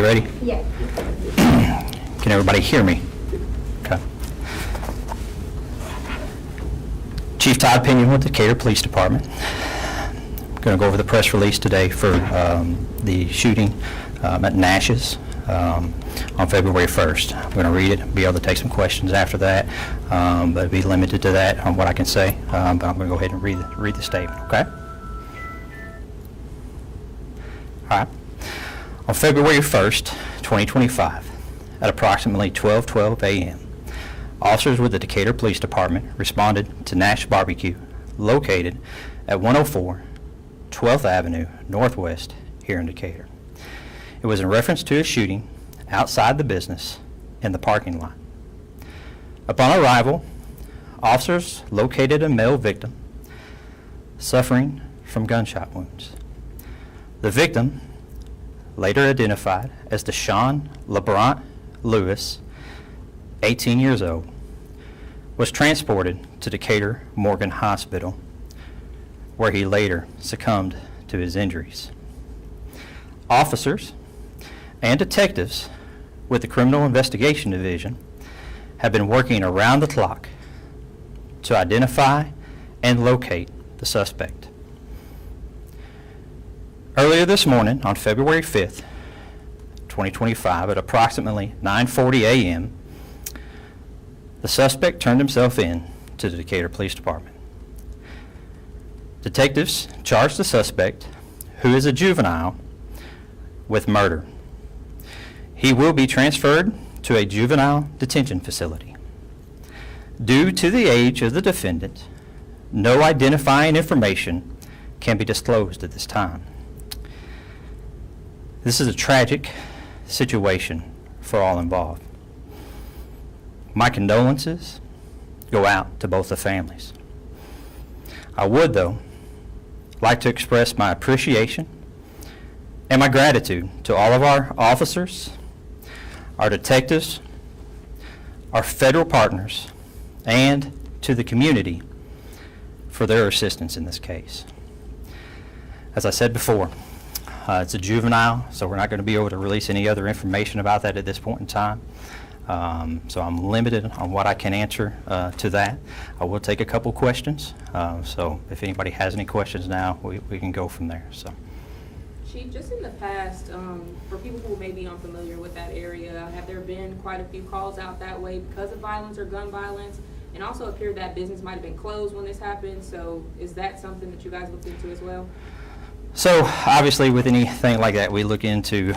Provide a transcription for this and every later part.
ready? Yeah. Can everybody hear me? Okay. Chief Todd Pinion with the Decatur Police Department. I'm going to go over the press release today for the shooting at Nash's on February 1st. I'm going to read it, be able to take some questions after that, but be limited to that on what I can say. But I'm going to go ahead and read the statement, okay? All right. On February 1st, 2025, at approximately 12:12 a.m., officers with the Decatur Police Department responded to Nash BBQ, located at 104 12th Avenue Northwest here in Decatur. It was in reference to a shooting outside the business in the parking lot. Upon arrival, officers located a male victim suffering from gunshot wounds. The victim, later identified as Deshaun LeBrant Lewis, 18 years old, was transported to Decatur Morgan Hospital, where he later succumbed to his injuries. Officers and detectives with the Criminal Investigation Division have been working around the clock to identify and locate the suspect. Earlier this morning, on February 5th, 2025, at approximately 9:40 a.m., the suspect turned himself in to the Decatur Police Department. Detectives charged the suspect, who is a juvenile, with murder. He will be transferred to a juvenile detention facility. Due to the age of the defendant, no identifying information can be disclosed at this time. This is a tragic situation for all involved. My condolences go out to both the families. I would, though, like to express my appreciation and my gratitude to all of our officers, our detectives, our federal partners, and to the community for their assistance in this case. As I said before, it's a juvenile, so we're not going to be able to release any other information about that at this point in time. So I'm limited on what I can answer to that. I will take a couple questions, so if anybody has any questions now, we can go from there. So, Chief, just in the past, for people who may be unfamiliar with that area, have there been quite a few calls out that way because of violence or gun violence? And also appeared that business might have been closed when this happened, so is that something that you guys looked into as well? So obviously with anything like that, we look into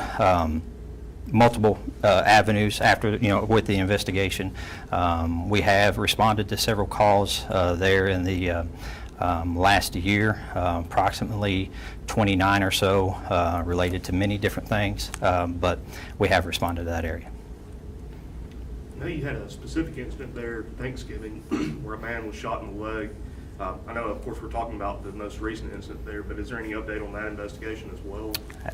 multiple avenues after, with the investigation. We have responded to several calls there in the last year, approximately 29 or so, related to many different things, but we have responded to that area. I know you had a specific incident there Thanksgiving where a man was shot in the leg. I know, of course, we're talking about the most recent incident there, but is there any update on that investigation as well?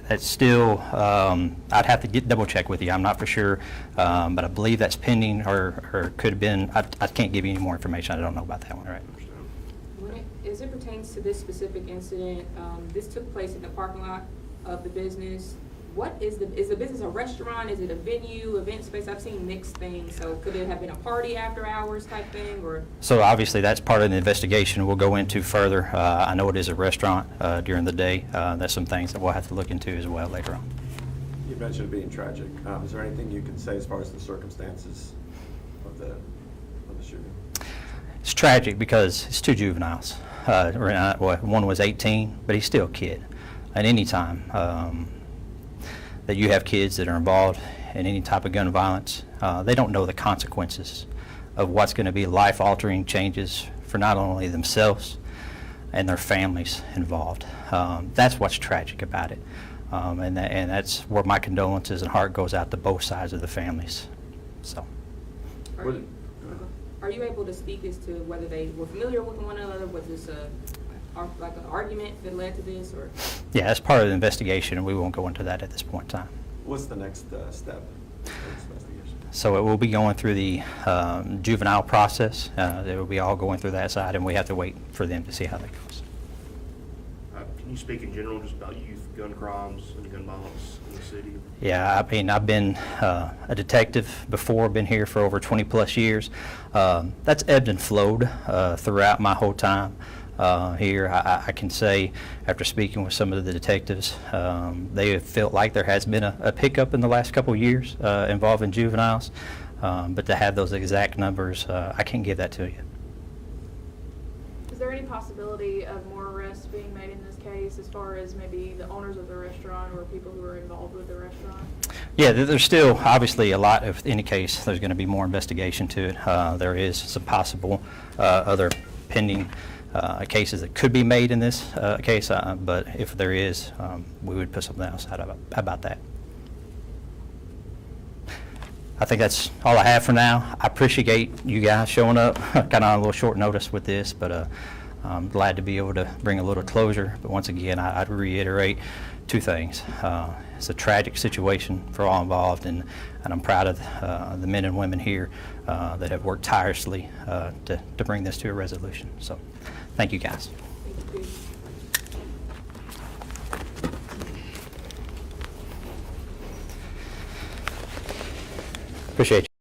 That's still, I'd have to double check with you. I'm not for sure, but I believe that's pending or could have been. I can't give you any more information. I don't know about that one. Right. As it pertains to this specific incident, this took place in the parking lot of the business. What is the business a restaurant? Is it a venue, event space? I've seen mixed things. So could it have been a party after hours type thing, or? So obviously that's part of the investigation we'll go into further. I know it is a restaurant during the day. That's some things that we'll have to look into as well later on. You mentioned it being tragic. Is there anything you can say as far as the circumstances of the shooting? It's tragic because it's two juveniles. One was 18, but he's still a kid. At any time that you have kids that are involved in any type of gun violence, they don't know the consequences of what's going to be life-altering changes for not only themselves and their families involved. That's what's tragic about it, and that's where my condolences and heart goes out to both sides of the families. So. Are you able to speak as to whether they were familiar with one another? Was this like an argument that led to this, or? Yeah, that's part of the investigation, and we won't go into that at this point in time. What's the next step in this investigation? So it will be going through the juvenile process. It will be all going through that side, and we have to wait for them to see how that goes. Can you speak in general just about youth gun crimes and gun violence in the city? Yeah, I mean, I've been a detective before, been here for over 20-plus years. That's ebbed and flowed throughout my whole time here. I can say, after speaking with some of the detectives, they have felt like there has been a pickup in the last couple of years involving juveniles, but to have those exact numbers, I can't give that to you. Is there any possibility of more arrests being made in this case as far as maybe the owners of the restaurant or people who are involved with the restaurant? Yeah, there's still obviously a lot of any case. There's going to be more investigation to it. There is some possible other pending cases that could be made in this case, but if there is, we would put something else out about that. I think that's all I have for now. I appreciate you guys showing up, kind of on a little short notice with this, but I'm glad to be able to bring a little closure. But once again, I'd reiterate two things. It's a tragic situation for all involved, and I'm proud of the men and women here that have worked tirelessly to bring this to a resolution. So thank you, guys. Thank you, Chief. Appreciate you.